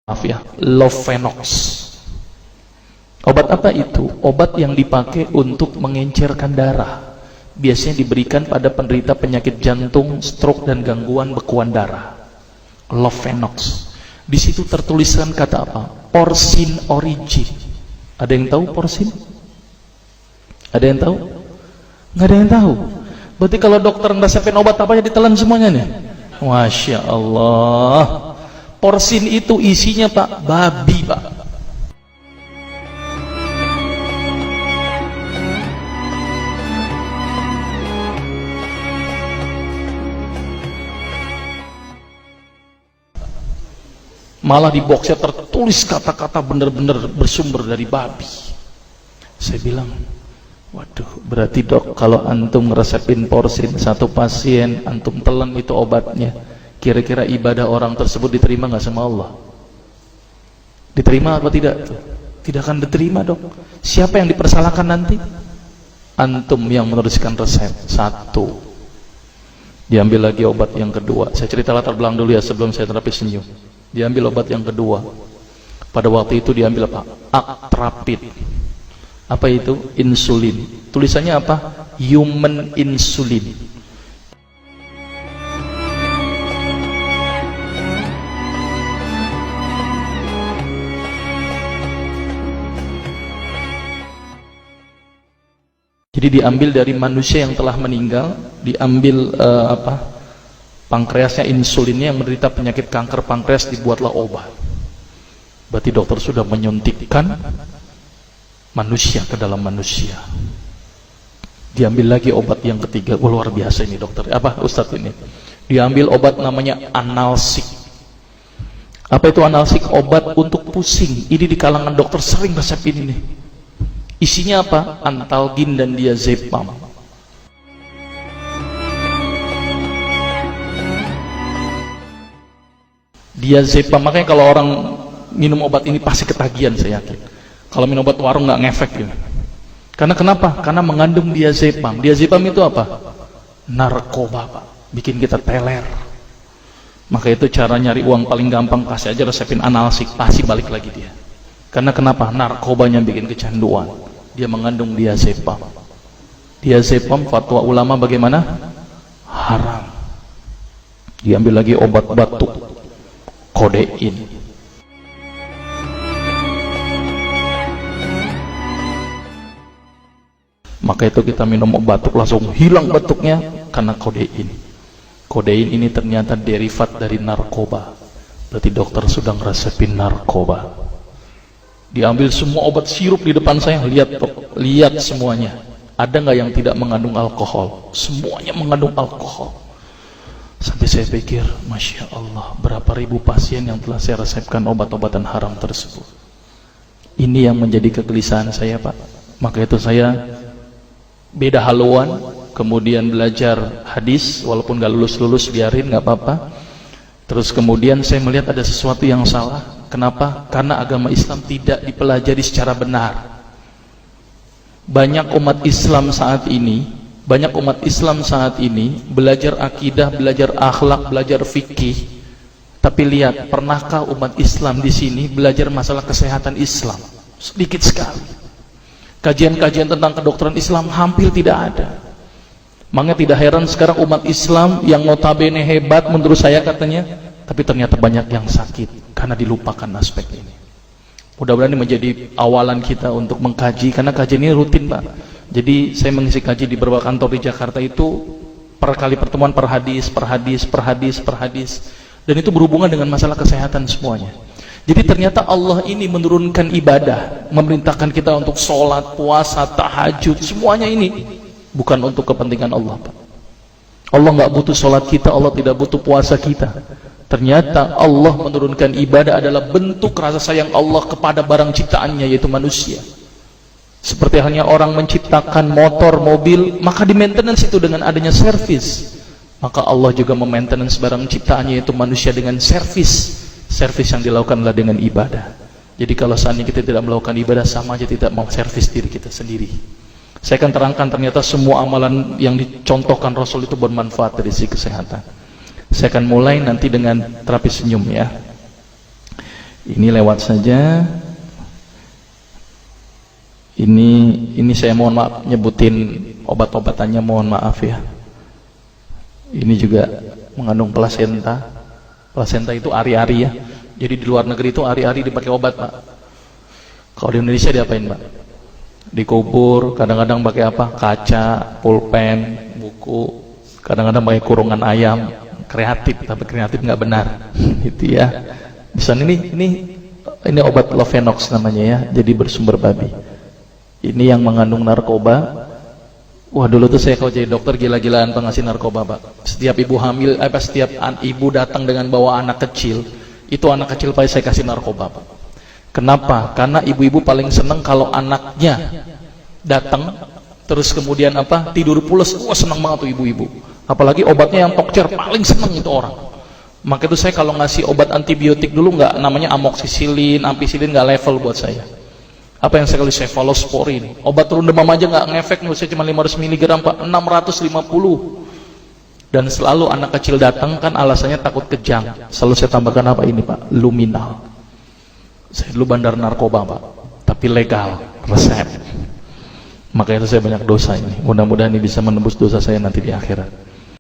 maaf ya, Lovenox. Obat apa itu? Obat yang dipakai untuk mengencerkan darah. Biasanya diberikan pada penderita penyakit jantung, stroke, dan gangguan bekuan darah. Lovenox. Di situ tertuliskan kata apa? Porsin origin. Ada yang tahu porsin? Ada yang tahu? Nggak ada yang tahu. Berarti kalau dokter ngeresepin obat apa aja ditelan semuanya nih? Masya Allah. Porsin itu isinya Pak, babi Pak. Malah di boxnya tertulis kata-kata benar-benar bersumber dari babi. Saya bilang, waduh, berarti dok kalau antum ngeresepin porsin satu pasien, antum telan itu obatnya, kira-kira ibadah orang tersebut diterima nggak sama Allah? Diterima atau tidak? Tidak akan diterima dok. Siapa yang dipersalahkan nanti? Antum yang menuliskan resep. Satu, diambil lagi obat yang kedua. Saya cerita latar belakang dulu ya sebelum saya terapi senyum. Diambil obat yang kedua. Pada waktu itu diambil apa? Atrapid. Apa itu? Insulin. Tulisannya apa? Human insulin. Jadi diambil dari manusia yang telah meninggal, diambil pankreasnya, insulinnya, yang menderita penyakit kanker pankreas, dibuatlah obat. Berarti dokter sudah menyuntikkan manusia ke dalam manusia. Diambil lagi obat yang ketiga. Oh, luar biasa ini dokter. Apa Ustadz ini? Diambil obat namanya analsik. Apa itu analsik? Obat untuk pusing. Ini di kalangan dokter sering resep ini nih. Isinya apa? Antalgin dan diazepam. Diazepam, makanya kalau orang minum obat ini pasti ketagihan, saya yakin. Kalau minum obat warung nggak ngefek gitu. Karena kenapa? Karena mengandung diazepam. Diazepam itu apa? Narkoba Pak, bikin kita teler. Maka itu cara nyari uang paling gampang, kasih aja resepin analsik, pasti balik lagi dia. Karena kenapa? Narkobanya bikin kecanduan. Dia mengandung diazepam. Diazepam fatwa ulama bagaimana? Haram. Diambil lagi obat batuk, kodein. Maka itu kita minum obat batuk langsung hilang batuknya karena kodein. Kodein ini ternyata derivat dari narkoba. Berarti dokter sudah ngeresepin narkoba. Diambil semua obat sirup di depan saya, lihat semuanya. Ada nggak yang tidak mengandung alkohol? Semuanya mengandung alkohol. Sampai saya pikir, Masya Allah, berapa ribu pasien yang telah saya resepkan obat-obatan haram tersebut. Ini yang menjadi kegelisahan saya Pak. Maka itu saya beda haluan, kemudian belajar hadis, walaupun gak lulus-lulus biarin, gak apa-apa. Terus kemudian saya melihat ada sesuatu yang salah. Kenapa? Karena agama Islam tidak dipelajari secara benar. Banyak umat Islam saat ini belajar akidah, belajar akhlak, belajar fikih. Tapi lihat, pernahkah umat Islam di sini belajar masalah kesehatan Islam? Sedikit sekali. Kajian-kajian tentang kedokteran Islam hampir tidak ada. Makanya tidak heran sekarang umat Islam yang notabene hebat menurut saya katanya, tapi ternyata banyak yang sakit karena dilupakan aspek ini. Mudah-mudahan ini menjadi awalan kita untuk mengkaji, karena kajian ini rutin Pak. Jadi saya mengisi kaji di beberapa kantor di Jakarta itu per kali pertemuan, per hadis. Dan itu berhubungan dengan masalah kesehatan semuanya. Jadi ternyata Allah ini menurunkan ibadah, memerintahkan kita untuk sholat, puasa, tahajud, semuanya ini bukan untuk kepentingan Allah Pak. Allah nggak butuh sholat kita, Allah tidak butuh puasa kita. Ternyata Allah menurunkan ibadah adalah bentuk rasa sayang Allah kepada barang ciptaannya, yaitu manusia. Seperti halnya orang menciptakan motor, mobil, maka di maintenance itu dengan adanya servis. Maka Allah juga memaintenance barang ciptaannya, yaitu manusia, dengan servis. Servis yang dilakukan adalah dengan ibadah. Jadi kalau seandainya kita tidak melakukan ibadah, sama aja tidak mau servis diri kita sendiri. Saya akan terangkan ternyata semua amalan yang dicontohkan Rasul itu bermanfaat dari sisi kesehatan. Saya akan mulai nanti dengan terapi senyum ya. Ini lewat saja. Ini saya mohon maaf nyebutin obat-obatannya, mohon maaf ya. Ini juga mengandung plasenta. Plasenta itu ari-ari ya. Jadi di luar negeri itu ari-ari dipakai obat, Pak. Kalau di Indonesia diapain, Pak? Dikubur, kadang-kadang pakai apa? Kaca, pulpen, buku, kadang-kadang pakai kurungan ayam. Kreatif, tapi kreatif nggak benar. Gitu ya. Di sana ini obat Lovenox namanya ya. Jadi bersumber babi. Ini yang mengandung narkoba. Wah, dulu tuh saya kalau jadi dokter gila-gilaan pengasih narkoba, Pak. Setiap ibu hamil, setiap ibu datang dengan bawa anak kecil, itu anak kecil pasti saya kasih narkoba, Pak. Kenapa? Karena ibu-ibu paling seneng kalau anaknya datang terus kemudian tidur pules. Wah, seneng banget tuh ibu-ibu. Apalagi obatnya yang tokcer, paling seneng itu orang. Maka itu saya kalau ngasih obat antibiotik dulu nggak, namanya amoxicillin, ampicillin, nggak level buat saya. Apa yang saya kasih? Cephalosporin. Obat turun demam aja nggak ngefek, nih saya cuma 500 mg, Pak. 650. Dan selalu anak kecil datang kan alasannya takut kejang. Selalu saya tambahkan apa ini, Pak? Luminal. Saya dulu bandar narkoba, Pak, tapi legal, resep. Makanya itu saya banyak dosa ini. Mudah-mudahan ini bisa menembus dosa saya nanti di akhirat.